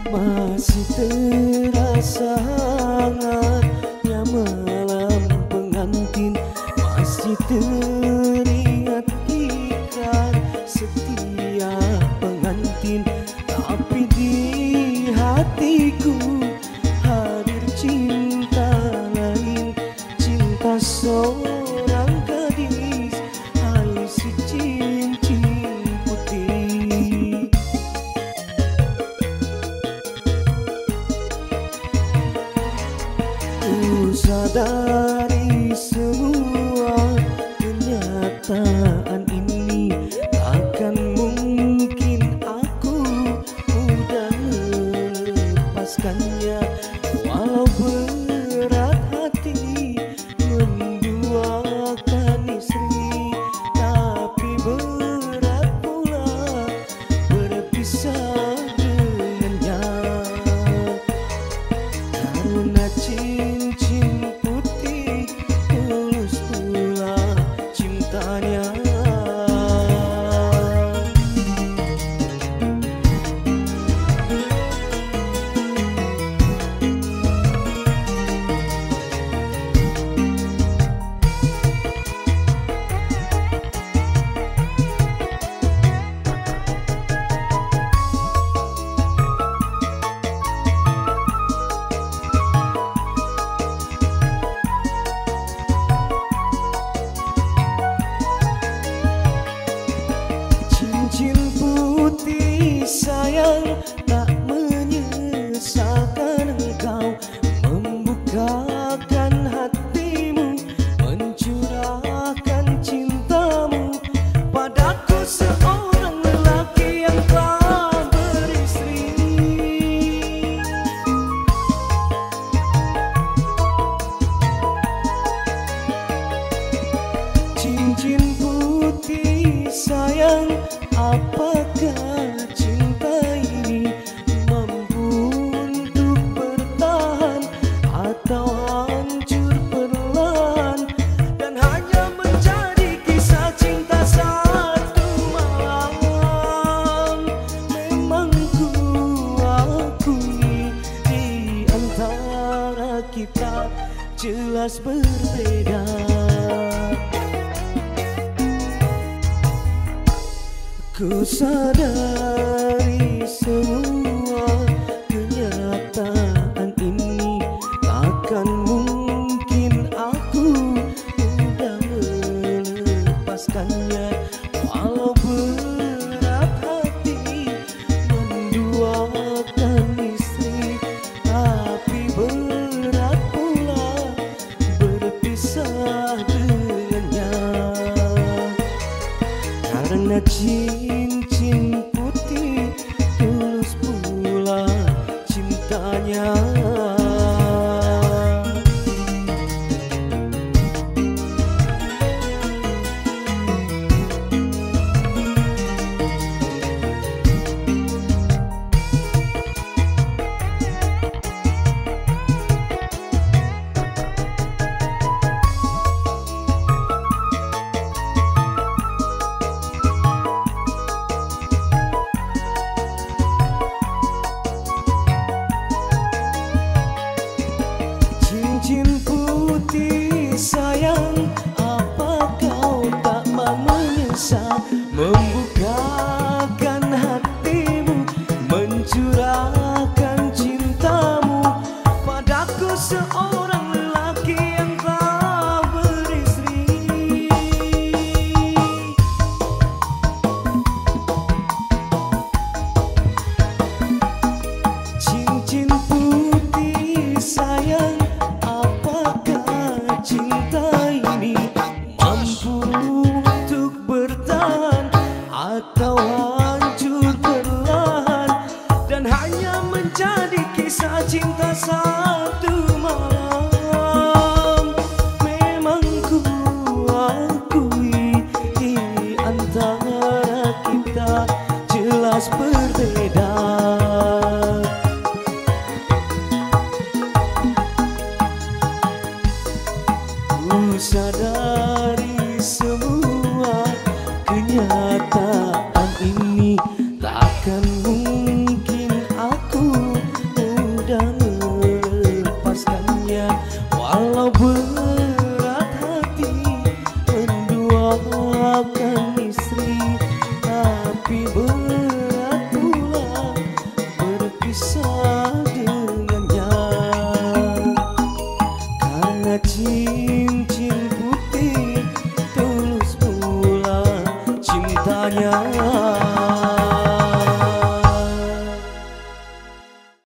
Masih terasa hangatnya malam pengantin, masih teringat ikrar setiap pengantin. Tapi di hatiku hadir cinta lain, cinta seorang gadis, hai si cincin putih. Ku sadari semua kenyataan ini, takkan mungkin aku mudah melepaskannya. Walau berat hati menduakan istri, tapi berat pula berpisah dengannya. Karena cincin putih tulus pula cintanya. Cincin putih sayang, tak menyesalkan engkau membukakan hatimu, mencurahkan cintamu padaku, seorang lelaki yang telah beristri. Cincin putih sayang, apakah cinta ini mampu untuk bertahan atau hancur perlahan, dan hanya menjadi kisah cinta satu malam? Memang ku akui di antara kita jelas berbeda. Ku sadari semua kenyataan ini, takkan mungkin aku mudah melepaskannya. Walau berat hati menduakan istri, tapi berat pula berpisah dengannya. Karena cincin putih tulus pula cintanya. Cincin putih sayang, apa kau tak mau menyesal membukakan hatimu, mencurahkan cintamu padaku, seorang lelaki yang telah beristri. Cincin putih sayang, cinta ini mampu untuk bertahan atau hancur perlahan, dan hanya menjadi kisah cinta satu malam. Memang ku akui di antara kita jelas berbeda. Ku sadari semua kenyataan ini, takkan mungkin